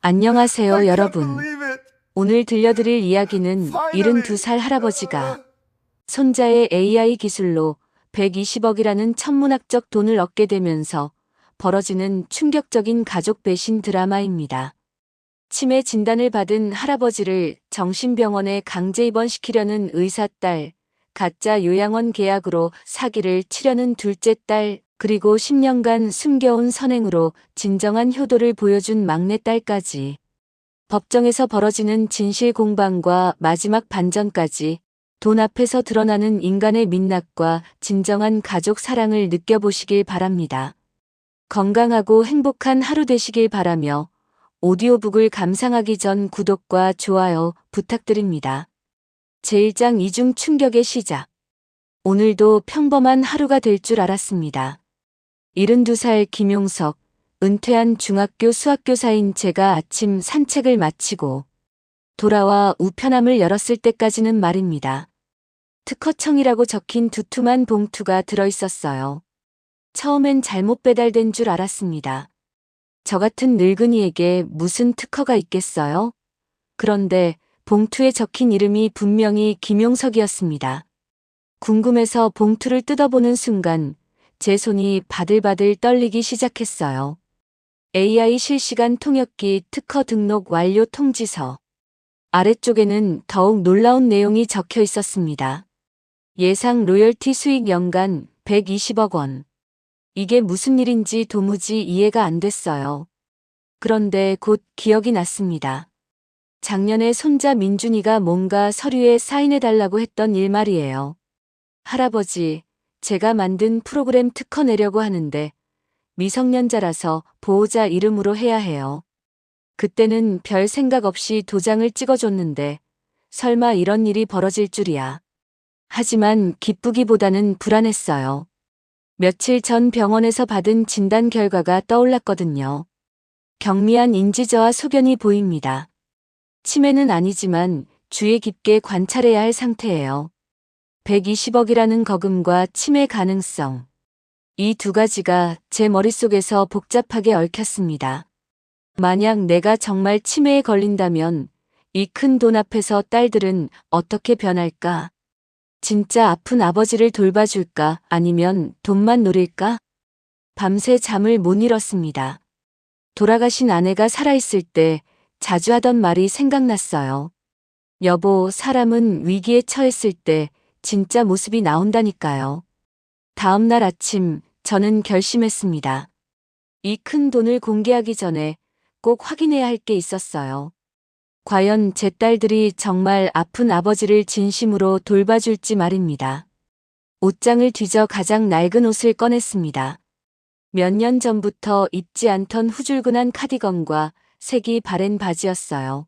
안녕하세요, 여러분. 오늘 들려드릴 이야기는 72살 할아버지가 손자의 AI 기술로 120억이라는 천문학적 돈을 얻게 되면서 벌어지는 충격적인 가족 배신 드라마입니다. 치매 진단을 받은 할아버지를 정신병원에 강제 입원시키려는 의사 딸, 가짜 요양원 계약으로 사기를 치려는 둘째 딸, 그리고 10년간 숨겨온 선행으로 진정한 효도를 보여준 막내 딸까지. 법정에서 벌어지는 진실 공방과 마지막 반전까지 돈 앞에서 드러나는 인간의 민낯과 진정한 가족 사랑을 느껴보시길 바랍니다. 건강하고 행복한 하루 되시길 바라며 오디오북을 감상하기 전 구독과 좋아요 부탁드립니다. 제1장 이중 충격의 시작. 오늘도 평범한 하루가 될 줄 알았습니다. 72살 김용석, 은퇴한 중학교 수학교사인 제가 아침 산책을 마치고 돌아와 우편함을 열었을 때까지는 말입니다. 특허청이라고 적힌 두툼한 봉투가 들어있었어요. 처음엔 잘못 배달된 줄 알았습니다. 저 같은 늙은이에게 무슨 특허가 있겠어요? 그런데 봉투에 적힌 이름이 분명히 김용석이었습니다. 궁금해서 봉투를 뜯어보는 순간 제 손이 바들바들 떨리기 시작했어요. AI 실시간 통역기 특허 등록 완료 통지서. 아래쪽에는 더욱 놀라운 내용이 적혀 있었습니다. 예상 로열티 수익 연간 120억 원. 이게 무슨 일인지 도무지 이해가 안 됐어요. 그런데 곧 기억이 났습니다. 작년에 손자 민준이가 뭔가 서류에 사인해달라고 했던 일 말이에요. 할아버지, 제가 만든 프로그램 특허 내려고 하는데 미성년자라서 보호자 이름으로 해야 해요. 그때는 별 생각 없이 도장을 찍어줬는데 설마 이런 일이 벌어질 줄이야. 하지만 기쁘기보다는 불안했어요. 며칠 전 병원에서 받은 진단 결과가 떠올랐거든요. 경미한 인지저하 소견이 보입니다. 치매는 아니지만 주의 깊게 관찰해야 할 상태예요. 120억이라는 거금과 치매 가능성. 이 두 가지가 제 머릿속에서 복잡하게 얽혔습니다. 만약 내가 정말 치매에 걸린다면 이 큰 돈 앞에서 딸들은 어떻게 변할까? 진짜 아픈 아버지를 돌봐줄까? 아니면 돈만 노릴까? 밤새 잠을 못 잃었습니다. 돌아가신 아내가 살아있을 때 자주 하던 말이 생각났어요. 여보, 사람은 위기에 처했을 때 진짜 모습이 나온다니까요. 다음 날 아침 저는 결심했습니다. 이 큰 돈을 공개하기 전에 꼭 확인해야 할 게 있었어요. 과연 제 딸들이 정말 아픈 아버지를 진심으로 돌봐줄지 말입니다. 옷장을 뒤져 가장 낡은 옷을 꺼냈습니다. 몇 년 전부터 입지 않던 후줄근한 카디건과 색이 바랜 바지였어요.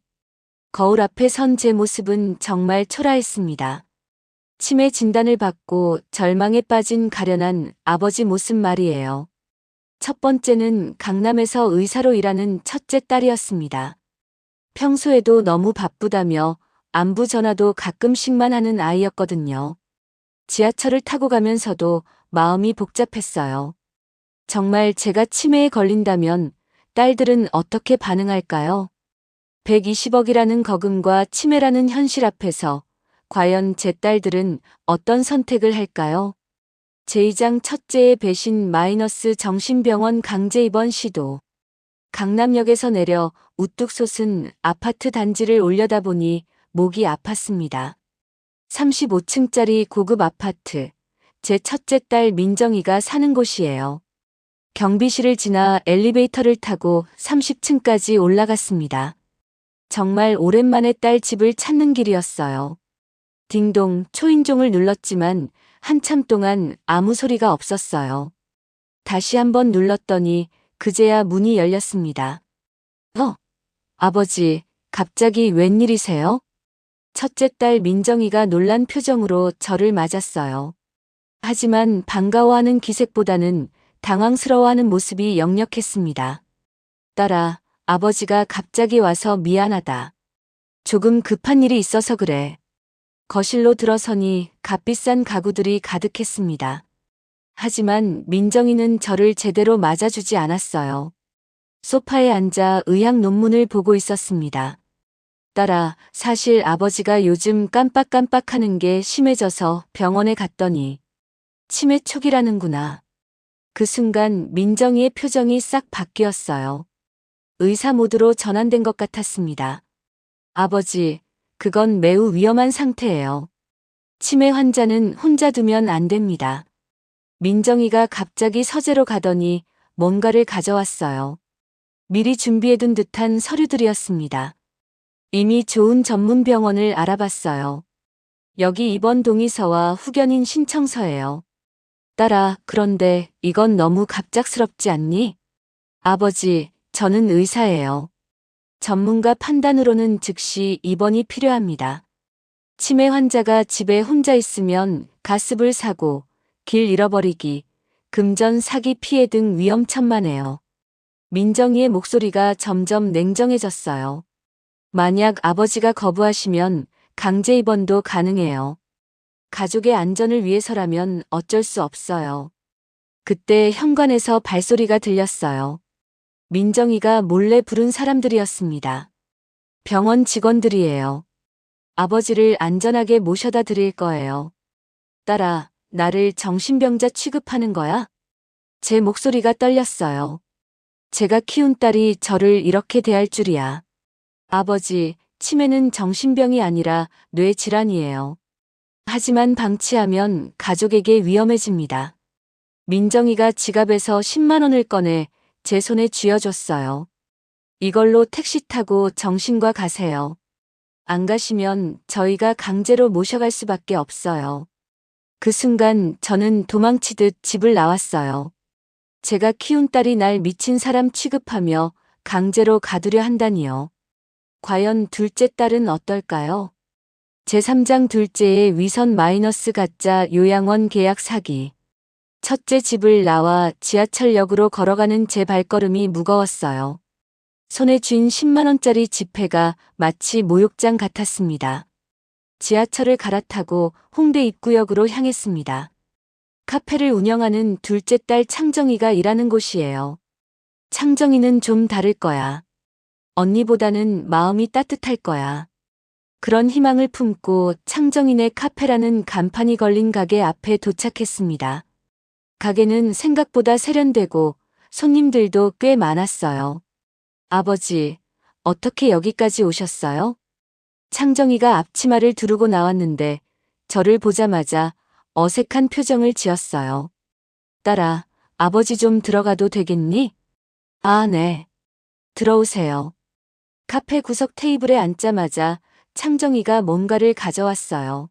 거울 앞에 선 제 모습은 정말 초라했습니다. 치매 진단을 받고 절망에 빠진 가련한 아버지 모습 말이에요. 첫 번째는 강남에서 의사로 일하는 첫째 딸이었습니다. 평소에도 너무 바쁘다며 안부 전화도 가끔씩만 하는 아이였거든요. 지하철을 타고 가면서도 마음이 복잡했어요. 정말 제가 치매에 걸린다면 딸들은 어떻게 반응할까요? 120억이라는 거금과 치매라는 현실 앞에서 과연 제 딸들은 어떤 선택을 할까요? 제2장 첫째의 배신 마이너스 정신병원 강제 입원 시도. 강남역에서 내려 우뚝 솟은 아파트 단지를 올려다보니 목이 아팠습니다. 35층짜리 고급 아파트. 제 첫째 딸 민정이가 사는 곳이에요. 경비실을 지나 엘리베이터를 타고 30층까지 올라갔습니다. 정말 오랜만에 딸 집을 찾는 길이었어요. 딩동 초인종을 눌렀지만 한참 동안 아무 소리가 없었어요. 다시 한번 눌렀더니 그제야 문이 열렸습니다. 아버지, 갑자기 웬일이세요? 첫째 딸 민정이가 놀란 표정으로 저를 맞았어요. 하지만 반가워하는 기색보다는 당황스러워하는 모습이 역력했습니다. 딸아, 아버지가 갑자기 와서 미안하다. 조금 급한 일이 있어서 그래. 거실로 들어서니 값비싼 가구들이 가득했습니다. 하지만 민정이는 저를 제대로 맞아주지 않았어요. 소파에 앉아 의학 논문을 보고 있었습니다. 딸아, 사실 아버지가 요즘 깜빡깜빡하는 게 심해져서 병원에 갔더니 치매 초기라는구나. 그 순간 민정이의 표정이 싹 바뀌었어요. 의사 모드로 전환된 것 같았습니다. 아버지, 그건 매우 위험한 상태예요. 치매 환자는 혼자 두면 안 됩니다. 민정이가 갑자기 서재로 가더니 뭔가를 가져왔어요. 미리 준비해둔 듯한 서류들이었습니다. 이미 좋은 전문 병원을 알아봤어요. 여기 입원 동의서와 후견인 신청서예요. 딸아, 그런데 이건 너무 갑작스럽지 않니? 아버지, 저는 의사예요. 전문가 판단으로는 즉시 입원이 필요합니다. 치매 환자가 집에 혼자 있으면 가습을 사고, 길 잃어버리기, 금전 사기 피해 등 위험천만해요. 민정이의 목소리가 점점 냉정해졌어요. 만약 아버지가 거부하시면 강제 입원도 가능해요. 가족의 안전을 위해서라면 어쩔 수 없어요. 그때 현관에서 발소리가 들렸어요. 민정이가 몰래 부른 사람들이었습니다. 병원 직원들이에요. 아버지를 안전하게 모셔다 드릴 거예요. 딸아, 나를 정신병자 취급하는 거야? 제 목소리가 떨렸어요. 제가 키운 딸이 저를 이렇게 대할 줄이야. 아버지, 치매는 정신병이 아니라 뇌질환이에요. 하지만 방치하면 가족에게 위험해집니다. 민정이가 지갑에서 10만 원을 꺼내 제 손에 쥐어줬어요. 이걸로 택시 타고 정신과 가세요. 안 가시면 저희가 강제로 모셔갈 수밖에 없어요. 그 순간 저는 도망치듯 집을 나왔어요. 제가 키운 딸이 날 미친 사람 취급하며 강제로 가두려 한다니요. 과연 둘째 딸은 어떨까요? 제3장 둘째의 위선 마이너스 가짜 요양원 계약 사기. 첫째 집을 나와 지하철역으로 걸어가는 제 발걸음이 무거웠어요. 손에 쥔 10만 원짜리 지폐가 마치 모욕장 같았습니다. 지하철을 갈아타고 홍대 입구역으로 향했습니다. 카페를 운영하는 둘째 딸 창정이가 일하는 곳이에요. 창정이는 좀 다를 거야. 언니보다는 마음이 따뜻할 거야. 그런 희망을 품고 창정이네 카페라는 간판이 걸린 가게 앞에 도착했습니다. 가게는 생각보다 세련되고 손님들도 꽤 많았어요. 아버지, 어떻게 여기까지 오셨어요? 창정이가 앞치마를 두르고 나왔는데 저를 보자마자 어색한 표정을 지었어요. 딸아, 아버지 좀 들어가도 되겠니? 아, 네. 들어오세요. 카페 구석 테이블에 앉자마자 창정이가 뭔가를 가져왔어요.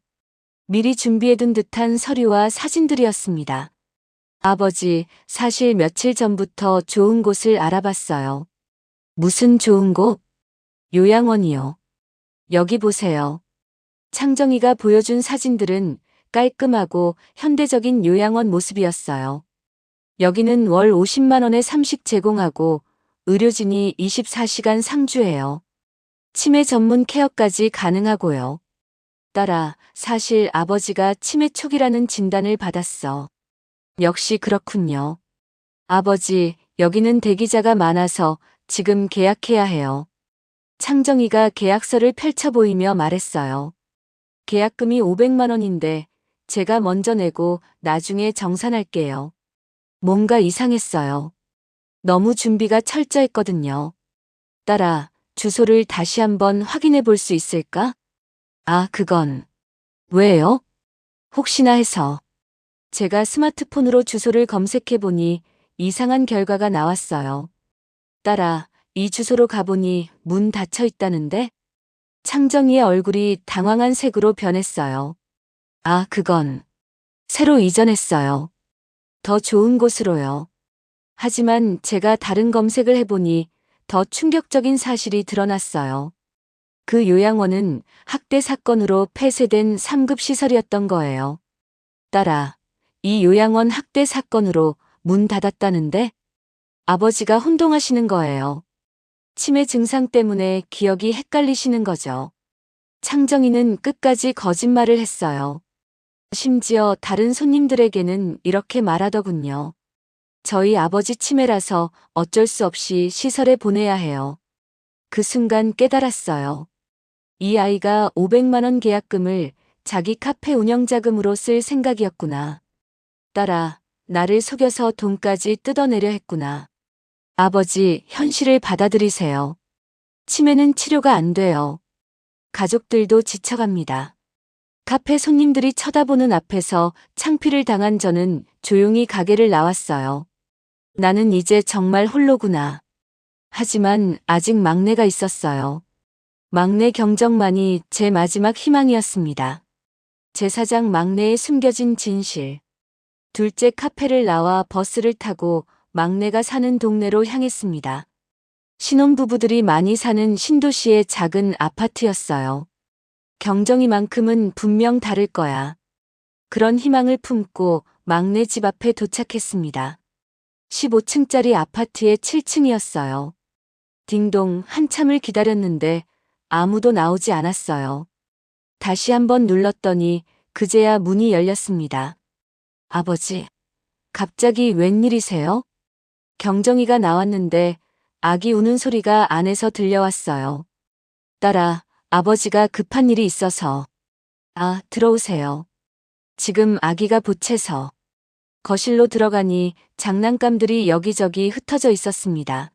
미리 준비해둔 듯한 서류와 사진들이었습니다. 아버지, 사실 며칠 전부터 좋은 곳을 알아봤어요. 무슨 좋은 곳? 요양원이요. 여기 보세요. 창정이가 보여준 사진들은 깔끔하고 현대적인 요양원 모습이었어요. 여기는 월 50만 원의 삼식 제공하고 의료진이 24시간 상주해요. 치매 전문 케어까지 가능하고요. 딸아, 사실 아버지가 치매 초기라는 진단을 받았어. 역시 그렇군요. 아버지, 여기는 대기자가 많아서 지금 계약해야 해요. 창정이가 계약서를 펼쳐 보이며 말했어요. 계약금이 500만 원인데 제가 먼저 내고 나중에 정산할게요. 뭔가 이상했어요. 너무 준비가 철저했거든요. 딸아, 주소를 다시 한번 확인해 볼 수 있을까? 아, 그건. 왜요? 혹시나 해서. 제가 스마트폰으로 주소를 검색해 보니 이상한 결과가 나왔어요. 딸아, 이 주소로 가보니 문 닫혀 있다는데? 창정이의 얼굴이 당황한 색으로 변했어요. 아, 그건. 새로 이전했어요. 더 좋은 곳으로요. 하지만 제가 다른 검색을 해보니 더 충격적인 사실이 드러났어요. 그 요양원은 학대 사건으로 폐쇄된 3급 시설이었던 거예요. 딸아, 이 요양원 학대 사건으로 문 닫았다는데? 아버지가 혼동하시는 거예요. 치매 증상 때문에 기억이 헷갈리시는 거죠. 창정이는 끝까지 거짓말을 했어요. 심지어 다른 손님들에게는 이렇게 말하더군요. 저희 아버지 치매라서 어쩔 수 없이 시설에 보내야 해요. 그 순간 깨달았어요. 이 아이가 500만 원 계약금을 자기 카페 운영 자금으로 쓸 생각이었구나. 딸아, 나를 속여서 돈까지 뜯어내려 했구나. 아버지, 현실을 받아들이세요. 치매는 치료가 안 돼요. 가족들도 지쳐갑니다. 카페 손님들이 쳐다보는 앞에서 창피를 당한 저는 조용히 가게를 나왔어요. 나는 이제 정말 홀로구나. 하지만 아직 막내가 있었어요. 막내 경정만이 제 마지막 희망이었습니다. 제사장 막내의 숨겨진 진실. 둘째 카페를 나와 버스를 타고 막내가 사는 동네로 향했습니다. 신혼부부들이 많이 사는 신도시의 작은 아파트였어요. 경정이만큼은 분명 다를 거야. 그런 희망을 품고 막내 집 앞에 도착했습니다. 15층짜리 아파트의 7층이었어요. 딩동 한참을 기다렸는데 아무도 나오지 않았어요. 다시 한번 눌렀더니 그제야 문이 열렸습니다. 아버지, 갑자기 웬일이세요? 경정이가 나왔는데 아기 우는 소리가 안에서 들려왔어요. 딸아, 아버지가 급한 일이 있어서. 아, 들어오세요. 지금 아기가 보채서. 거실로 들어가니 장난감들이 여기저기 흩어져 있었습니다.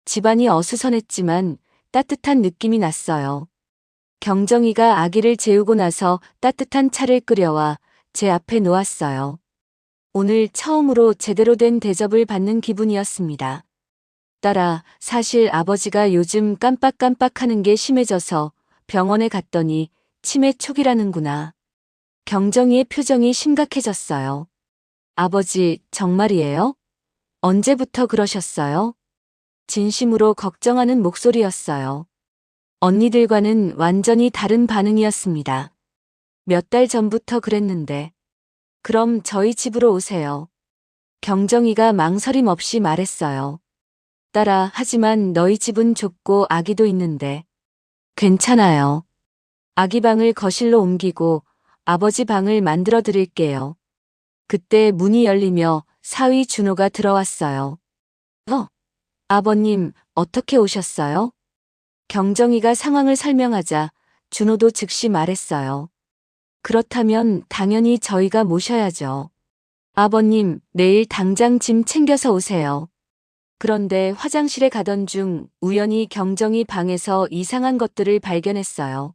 집안이 어수선했지만 따뜻한 느낌이 났어요. 경정이가 아기를 재우고 나서 따뜻한 차를 끓여와 제 앞에 놓았어요. 오늘 처음으로 제대로 된 대접을 받는 기분이었습니다. 딸아, 사실 아버지가 요즘 깜빡깜빡하는 게 심해져서 병원에 갔더니 치매 초기라는구나. 경정이의 표정이 심각해졌어요. 아버지, 정말이에요? 언제부터 그러셨어요? 진심으로 걱정하는 목소리였어요. 언니들과는 완전히 다른 반응이었습니다. 몇 달 전부터 그랬는데. 그럼 저희 집으로 오세요. 경정이가 망설임 없이 말했어요. 딸아, 하지만 너희 집은 좁고 아기도 있는데. 괜찮아요. 아기 방을 거실로 옮기고 아버지 방을 만들어 드릴게요. 그때 문이 열리며 사위 준호가 들어왔어요. 아버님, 어떻게 오셨어요? 경정이가 상황을 설명하자 준호도 즉시 말했어요. 그렇다면 당연히 저희가 모셔야죠. 아버님, 내일 당장 짐 챙겨서 오세요. 그런데 화장실에 가던 중 우연히 경정이 방에서 이상한 것들을 발견했어요.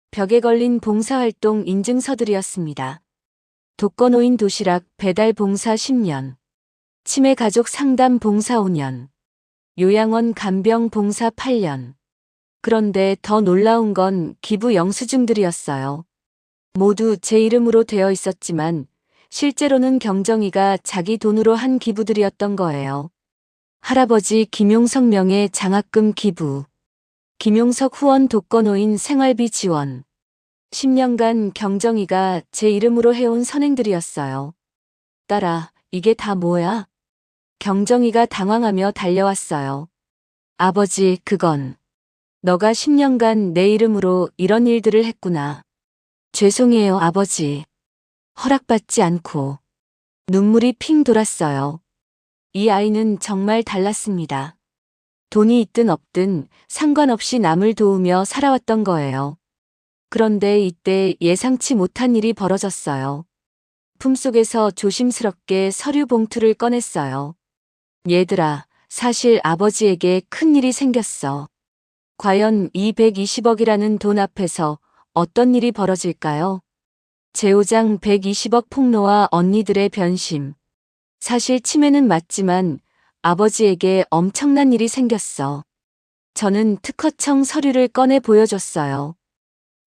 벽에 걸린 봉사활동 인증서들이었습니다. 독거노인 도시락 배달 봉사 10년, 치매 가족 상담 봉사 5년, 요양원 간병 봉사 8년. 그런데 더 놀라운 건 기부 영수증들이었어요. 모두 제 이름으로 되어 있었지만 실제로는 경정이가 자기 돈으로 한 기부들이었던 거예요. 할아버지 김용석 명의 장학금 기부, 김용석 후원 독거노인 생활비 지원, 10년간 경정이가 제 이름으로 해온 선행들이었어요. 딸아, 이게 다 뭐야? 경정이가 당황하며 달려왔어요. 아버지, 그건 너가 10년간 내 이름으로 이런 일들을 했구나. 죄송해요, 아버지. 허락받지 않고. 눈물이 핑 돌았어요. 이 아이는 정말 달랐습니다. 돈이 있든 없든 상관없이 남을 도우며 살아왔던 거예요. 그런데 이때 예상치 못한 일이 벌어졌어요. 품속에서 조심스럽게 서류 봉투를 꺼냈어요. 얘들아, 사실 아버지에게 큰 일이 생겼어. 과연 이 120억이라는 돈 앞에서 어떤 일이 벌어질까요? 제오장 120억 폭로와 언니들의 변심. 사실 치매는 맞지만 아버지에게 엄청난 일이 생겼어. 저는 특허청 서류를 꺼내 보여줬어요.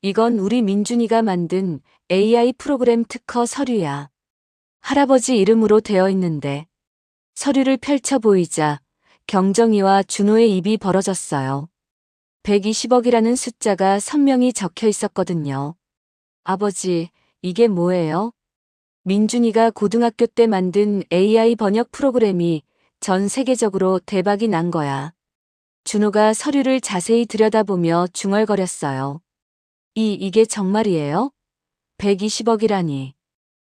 이건 우리 민준이가 만든 AI 프로그램 특허 서류야. 할아버지 이름으로 되어 있는데. 서류를 펼쳐 보이자 경정이와 준호의 입이 벌어졌어요. 120억이라는 숫자가 선명히 적혀 있었거든요. 아버지, 이게 뭐예요? 민준이가 고등학교 때 만든 AI 번역 프로그램이 전 세계적으로 대박이 난 거야. 준호가 서류를 자세히 들여다보며 중얼거렸어요. 이게 정말이에요? 120억이라니.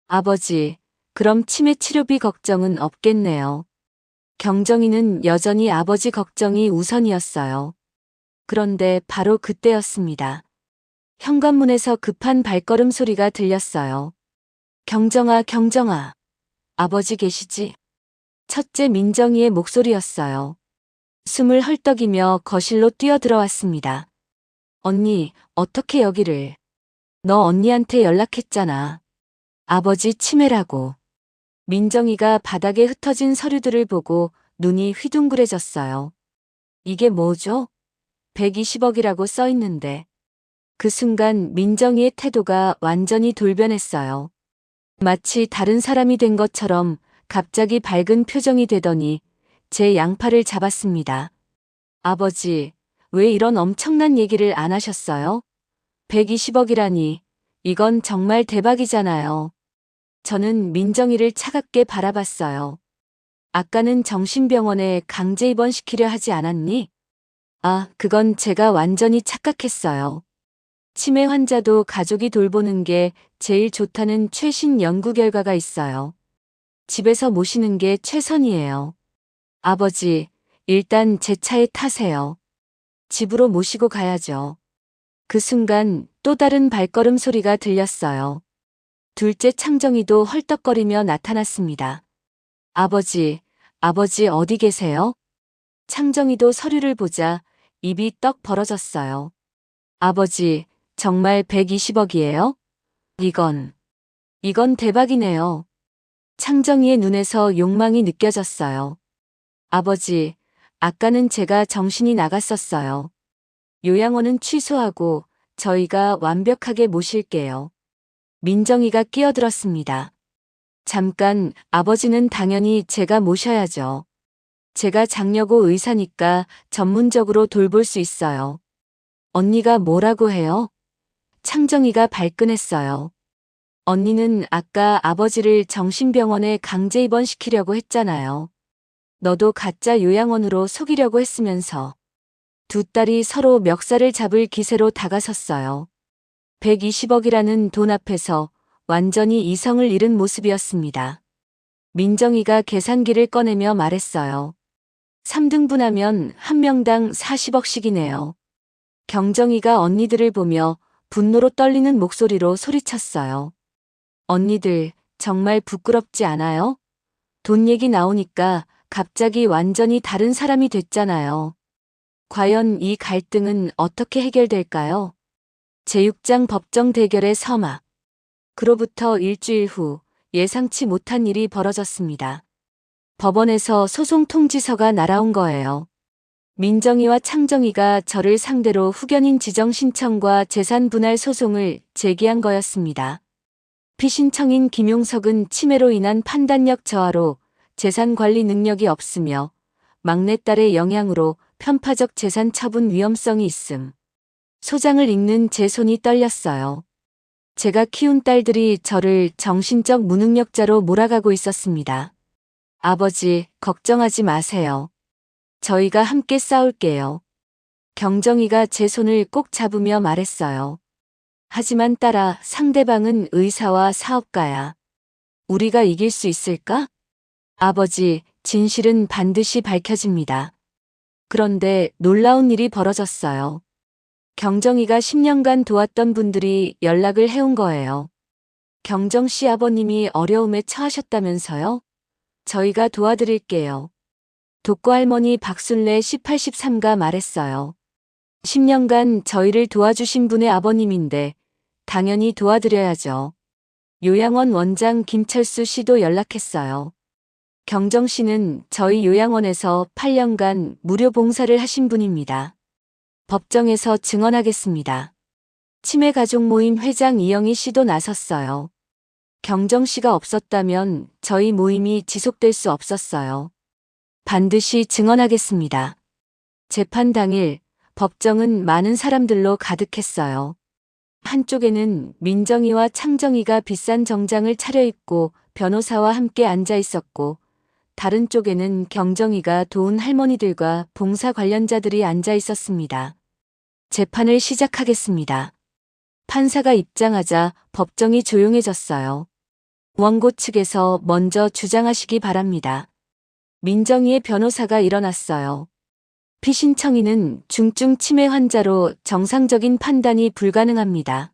아버지, 그럼 치매 치료비 걱정은 없겠네요. 경정이는 여전히 아버지 걱정이 우선이었어요. 그런데 바로 그때였습니다. 현관문에서 급한 발걸음 소리가 들렸어요. 경정아, 경정아. 아버지 계시지? 첫째 민정이의 목소리였어요. 숨을 헐떡이며 거실로 뛰어들어왔습니다. 언니, 어떻게 여기를? 너 언니한테 연락했잖아. 아버지 치매라고. 민정이가 바닥에 흩어진 서류들을 보고 눈이 휘둥그레졌어요. 이게 뭐죠? 120억이라고 써 있는데. 그 순간 민정이의 태도가 완전히 돌변했어요. 마치 다른 사람이 된 것처럼 갑자기 밝은 표정이 되더니 제 양팔을 잡았습니다. 아버지, 왜 이런 엄청난 얘기를 안 하셨어요? 120억이라니, 이건 정말 대박이잖아요. 저는 민정이를 차갑게 바라봤어요. 아까는 정신병원에 강제 입원시키려 하지 않았니? 아, 그건 제가 완전히 착각했어요. 치매 환자도 가족이 돌보는 게 제일 좋다는 최신 연구 결과가 있어요. 집에서 모시는 게 최선이에요. 아버지, 일단 제 차에 타세요. 집으로 모시고 가야죠. 그 순간 또 다른 발걸음 소리가 들렸어요. 둘째 창정이도 헐떡거리며 나타났습니다. 아버지, 아버지 어디 계세요? 창정이도 서류를 보자 입이 떡 벌어졌어요. 아버지, 정말 120억이에요? 이건 대박이네요. 창정이의 눈에서 욕망이 느껴졌어요. 아버지, 아까는 제가 정신이 나갔었어요. 요양원은 취소하고 저희가 완벽하게 모실게요. 민정이가 끼어들었습니다. 잠깐, 아버지는 당연히 제가 모셔야죠. 제가 장여고 의사니까 전문적으로 돌볼 수 있어요. 언니가 뭐라고 해요? 창정이가 발끈했어요. 언니는 아까 아버지를 정신병원에 강제 입원시키려고 했잖아요. 너도 가짜 요양원으로 속이려고 했으면서. 두 딸이 서로 멱살을 잡을 기세로 다가섰어요. 120억이라는 돈 앞에서 완전히 이성을 잃은 모습이었습니다. 민정이가 계산기를 꺼내며 말했어요. 3등분하면 한 명당 40억씩이네요. 경정이가 언니들을 보며 분노로 떨리는 목소리로 소리쳤어요. 언니들, 정말 부끄럽지 않아요? 돈 얘기 나오니까 갑자기 완전히 다른 사람이 됐잖아요. 과연 이 갈등은 어떻게 해결될까요? 제6장 법정 대결의 서막. 그로부터 일주일 후 예상치 못한 일이 벌어졌습니다. 법원에서 소송 통지서가 날아온 거예요. 민정이와 창정이가 저를 상대로 후견인 지정 신청과 재산 분할 소송을 제기한 거였습니다. 피신청인 김용석은 치매로 인한 판단력 저하로 재산 관리 능력이 없으며 막내딸의 영향으로 편파적 재산 처분 위험성이 있음. 소장을 읽는 제 손이 떨렸어요. 제가 키운 딸들이 저를 정신적 무능력자로 몰아가고 있었습니다. 아버지, 걱정하지 마세요. 저희가 함께 싸울게요. 경정이가 제 손을 꼭 잡으며 말했어요. 하지만 딸아, 상대방은 의사와 사업가야. 우리가 이길 수 있을까? 아버지, 진실은 반드시 밝혀집니다. 그런데 놀라운 일이 벌어졌어요. 경정이가 10년간 도왔던 분들이 연락을 해온 거예요. 경정 씨 아버님이 어려움에 처하셨다면서요? 저희가 도와드릴게요. 독거 할머니 박순래 1813가 말했어요. 10년간 저희를 도와주신 분의 아버님인데 당연히 도와드려야죠. 요양원 원장 김철수 씨도 연락했어요. 경정 씨는 저희 요양원에서 8년간 무료 봉사를 하신 분입니다. 법정에서 증언하겠습니다. 치매 가족 모임 회장 이영희 씨도 나섰어요. 경정 씨가 없었다면 저희 모임이 지속될 수 없었어요. 반드시 증언하겠습니다. 재판 당일 법정은 많은 사람들로 가득했어요. 한쪽에는 민정이와 창정이가 비싼 정장을 차려입고 변호사와 함께 앉아 있었고, 다른 쪽에는 경정이가 도운 할머니들과 봉사 관련자들이 앉아 있었습니다. 재판을 시작하겠습니다. 판사가 입장하자 법정이 조용해졌어요. 원고 측에서 먼저 주장하시기 바랍니다. 민정희의 변호사가 일어났어요. 피신청인은 중증 치매 환자로 정상적인 판단이 불가능합니다.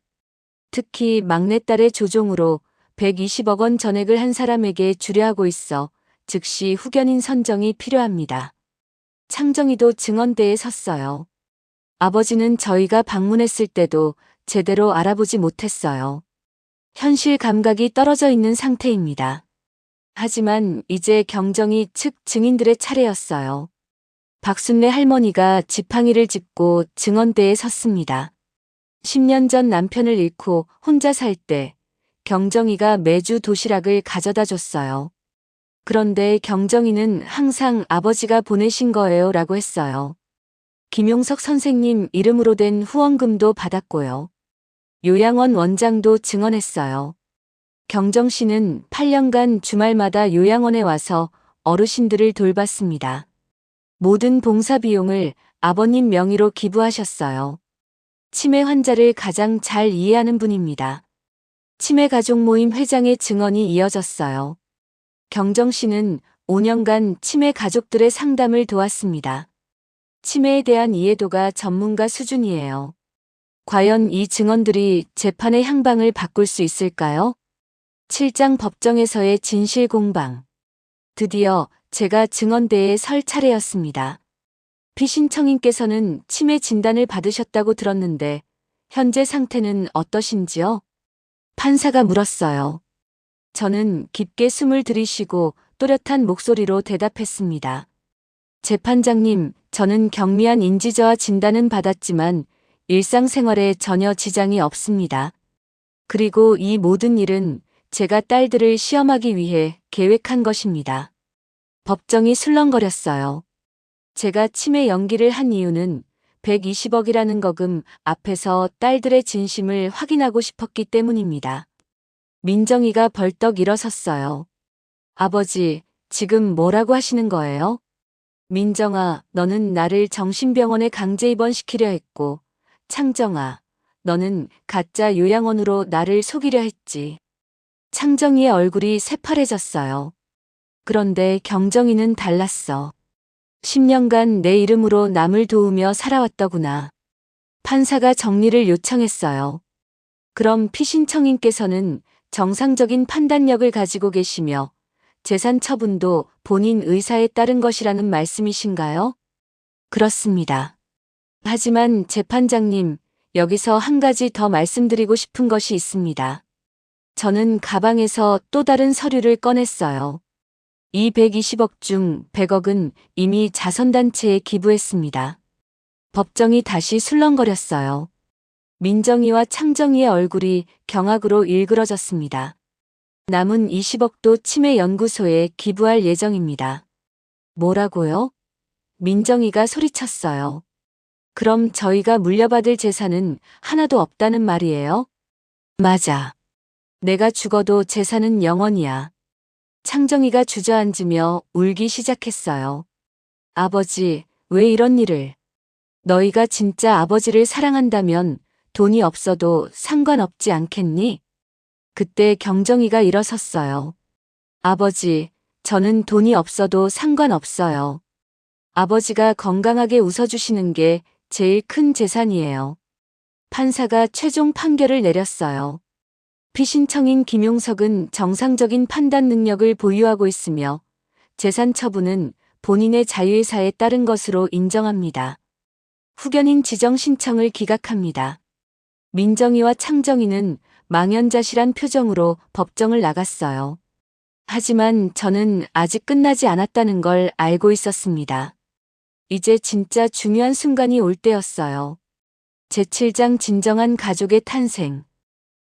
특히 막내딸의 조종으로 120억 원 전액을 한 사람에게 주려 하고 있어 즉시 후견인 선정이 필요합니다. 창정이도 증언대에 섰어요. 아버지는 저희가 방문했을 때도 제대로 알아보지 못했어요. 현실 감각이 떨어져 있는 상태입니다. 하지만 이제 경정이 측 증인들의 차례였어요. 박순례 할머니가 지팡이를 짚고 증언대에 섰습니다. 10년 전 남편을 잃고 혼자 살 때 경정이가 매주 도시락을 가져다 줬어요. 그런데 경정이는 항상 아버지가 보내신 거예요 라고 했어요. 김용석 선생님 이름으로 된 후원금도 받았고요. 요양원 원장도 증언했어요. 경정 씨는 8년간 주말마다 요양원에 와서 어르신들을 돌봤습니다. 모든 봉사 비용을 아버님 명의로 기부하셨어요. 치매 환자를 가장 잘 이해하는 분입니다. 치매 가족 모임 회장의 증언이 이어졌어요. 경정 씨는 5년간 치매 가족들의 상담을 도왔습니다. 치매에 대한 이해도가 전문가 수준이에요. 과연 이 증언들이 재판의 향방을 바꿀 수 있을까요? 7장 법정에서의 진실 공방. 드디어 제가 증언대에 설 차례였습니다. 피신청인께서는 치매 진단을 받으셨다고 들었는데 현재 상태는 어떠신지요? 판사가 물었어요. 저는 깊게 숨을 들이쉬고 또렷한 목소리로 대답했습니다. 재판장님, 저는 경미한 인지저하 진단은 받았지만 일상생활에 전혀 지장이 없습니다. 그리고 이 모든 일은 제가 딸들을 시험하기 위해 계획한 것입니다. 법정이 술렁거렸어요. 제가 치매 연기를 한 이유는 120억이라는 거금 앞에서 딸들의 진심을 확인하고 싶었기 때문입니다. 민정이가 벌떡 일어섰어요. 아버지, 지금 뭐라고 하시는 거예요? 민정아, 너는 나를 정신병원에 강제 입원시키려 했고, 창정아, 너는 가짜 요양원으로 나를 속이려 했지. 창정이의 얼굴이 새파래졌어요. 그런데 경정이는 달랐어. 10년간 내 이름으로 남을 도우며 살아왔더구나. 판사가 정리를 요청했어요. 그럼 피신청인께서는 정상적인 판단력을 가지고 계시며 재산 처분도 본인 의사에 따른 것이라는 말씀이신가요? 그렇습니다. 하지만 재판장님, 여기서 한 가지 더 말씀드리고 싶은 것이 있습니다. 저는 가방에서 또 다른 서류를 꺼냈어요. 이 120억 중 100억은 이미 자선단체에 기부했습니다. 법정이 다시 술렁거렸어요. 민정이와 창정이의 얼굴이 경악으로 일그러졌습니다. 남은 20억도 치매연구소에 기부할 예정입니다. 뭐라고요? 민정이가 소리쳤어요. 그럼 저희가 물려받을 재산은 하나도 없다는 말이에요? 맞아. 내가 죽어도 재산은 영원이야. 창정이가 주저앉으며 울기 시작했어요. 아버지, 왜 이런 일을? 너희가 진짜 아버지를 사랑한다면 돈이 없어도 상관없지 않겠니? 그때 경정이가 일어섰어요. 아버지, 저는 돈이 없어도 상관없어요. 아버지가 건강하게 웃어주시는 게 제일 큰 재산이에요. 판사가 최종 판결을 내렸어요. 피신청인 김용석은 정상적인 판단 능력을 보유하고 있으며 재산 처분은 본인의 자유의사에 따른 것으로 인정합니다. 후견인 지정 신청을 기각합니다. 민정이와 창정이는 망연자실한 표정으로 법정을 나갔어요. 하지만 저는 아직 끝나지 않았다는 걸 알고 있었습니다. 이제 진짜 중요한 순간이 올 때였어요. 제7장 진정한 가족의 탄생.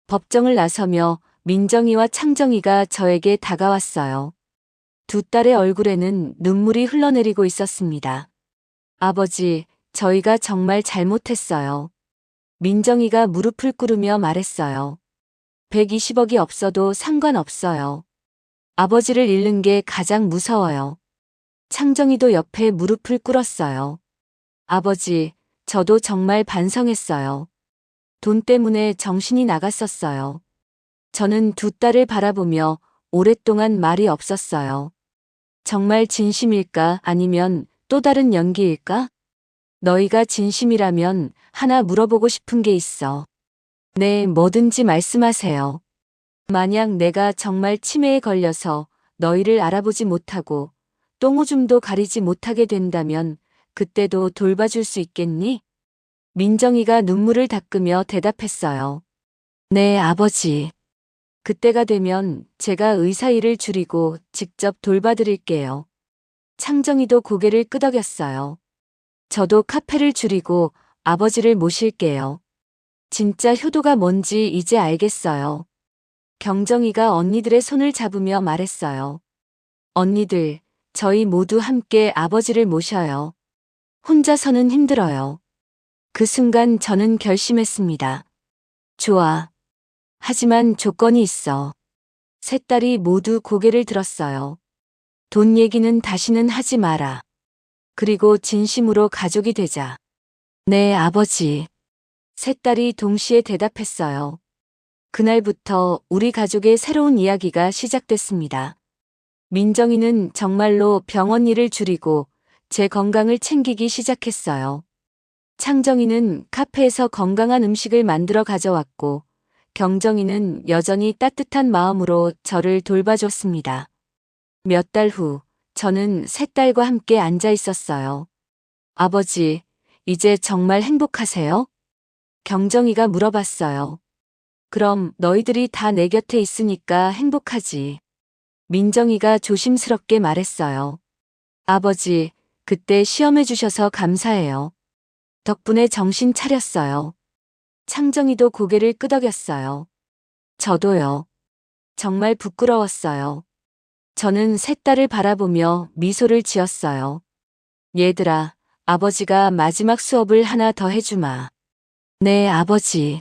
법정을 나서며 민정이와 창정이가 저에게 다가왔어요. 두 딸의 얼굴에는 눈물이 흘러내리고 있었습니다. 아버지, 저희가 정말 잘못했어요. 민정이가 무릎을 꿇으며 말했어요. 120억이 없어도 상관없어요. 아버지를 잃는 게 가장 무서워요. 창정이도 옆에 무릎을 꿇었어요. 아버지, 저도 정말 반성했어요. 돈 때문에 정신이 나갔었어요. 저는 두 딸을 바라보며 오랫동안 말이 없었어요. 정말 진심일까 아니면 또 다른 연기일까? 너희가 진심이라면 하나 물어보고 싶은 게 있어. 네, 뭐든지 말씀하세요. 만약 내가 정말 치매에 걸려서 너희를 알아보지 못하고 똥오줌도 가리지 못하게 된다면 그때도 돌봐줄 수 있겠니? 민정이가 눈물을 닦으며 대답했어요. 네, 아버지. 그때가 되면 제가 의사 일을 줄이고 직접 돌봐드릴게요. 창정이도 고개를 끄덕였어요. 저도 카페를 줄이고 아버지를 모실게요. 진짜 효도가 뭔지 이제 알겠어요. 경정이가 언니들의 손을 잡으며 말했어요. 언니들, 저희 모두 함께 아버지를 모셔요. 혼자서는 힘들어요. 그 순간 저는 결심했습니다. 좋아. 하지만 조건이 있어. 세 딸이 모두 고개를 들었어요. 돈 얘기는 다시는 하지 마라. 그리고 진심으로 가족이 되자. 네, 아버지. 세 딸이 동시에 대답했어요. 그날부터 우리 가족의 새로운 이야기가 시작됐습니다. 민정이는 정말로 병원 일을 줄이고 제 건강을 챙기기 시작했어요. 창정이는 카페에서 건강한 음식을 만들어 가져왔고 경정이는 여전히 따뜻한 마음으로 저를 돌봐줬습니다. 몇 달 후 저는 세 딸과 함께 앉아 있었어요. 아버지, 이제 정말 행복하세요? 경정이가 물어봤어요. 그럼 너희들이 다 내 곁에 있으니까 행복하지. 민정이가 조심스럽게 말했어요. 아버지, 그때 시험해 주셔서 감사해요. 덕분에 정신 차렸어요. 창정이도 고개를 끄덕였어요. 저도요. 정말 부끄러웠어요. 저는 세 딸을 바라보며 미소를 지었어요. 얘들아, 아버지가 마지막 수업을 하나 더 해주마. 네, 아버지.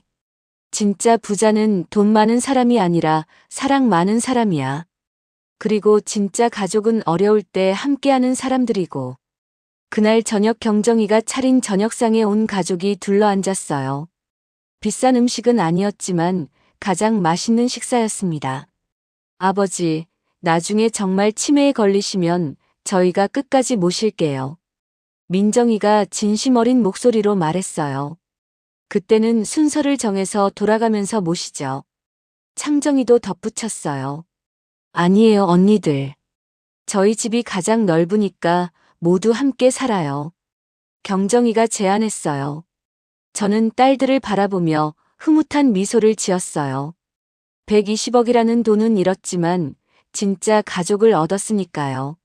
진짜 부자는 돈 많은 사람이 아니라 사랑 많은 사람이야. 그리고 진짜 가족은 어려울 때 함께하는 사람들이고. 그날 저녁 경정이가 차린 저녁상에 온 가족이 둘러앉았어요. 비싼 음식은 아니었지만 가장 맛있는 식사였습니다. 아버지, 나중에 정말 치매에 걸리시면 저희가 끝까지 모실게요. 민정이가 진심 어린 목소리로 말했어요. 그때는 순서를 정해서 돌아가면서 모시죠. 창정이도 덧붙였어요. 아니에요, 언니들. 저희 집이 가장 넓으니까 모두 함께 살아요. 경정이가 제안했어요. 저는 딸들을 바라보며 흐뭇한 미소를 지었어요. 120억이라는 돈은 잃었지만 진짜 가족을 얻었으니까요.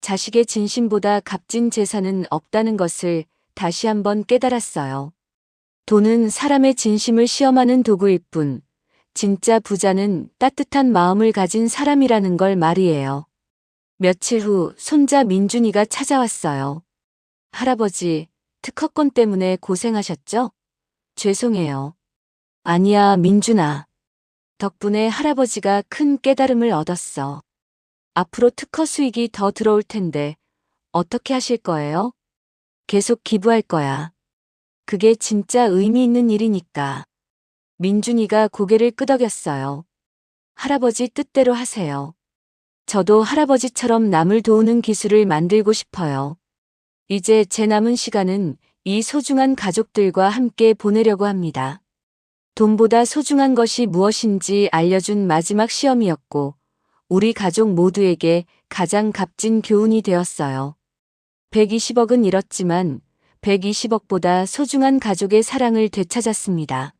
자식의 진심보다 값진 재산은 없다는 것을 다시 한번 깨달았어요. 돈은 사람의 진심을 시험하는 도구일 뿐, 진짜 부자는 따뜻한 마음을 가진 사람이라는 걸 말이에요. 며칠 후 손자 민준이가 찾아왔어요. 할아버지, 특허권 때문에 고생하셨죠? 죄송해요. 아니야, 민준아. 덕분에 할아버지가 큰 깨달음을 얻었어. 앞으로 특허 수익이 더 들어올 텐데 어떻게 하실 거예요? 계속 기부할 거야. 그게 진짜 의미 있는 일이니까. 민준이가 고개를 끄덕였어요. 할아버지 뜻대로 하세요. 저도 할아버지처럼 남을 도우는 기술을 만들고 싶어요. 이제 제 남은 시간은 이 소중한 가족들과 함께 보내려고 합니다. 돈보다 소중한 것이 무엇인지 알려준 마지막 시험이었고, 우리 가족 모두에게 가장 값진 교훈이 되었어요. 120억은 잃었지만 120억보다 소중한 가족의 사랑을 되찾았습니다.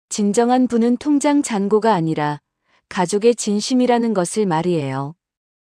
진정한 부는 통장 잔고가 아니라 가족의 진심이라는 것을 말이에요.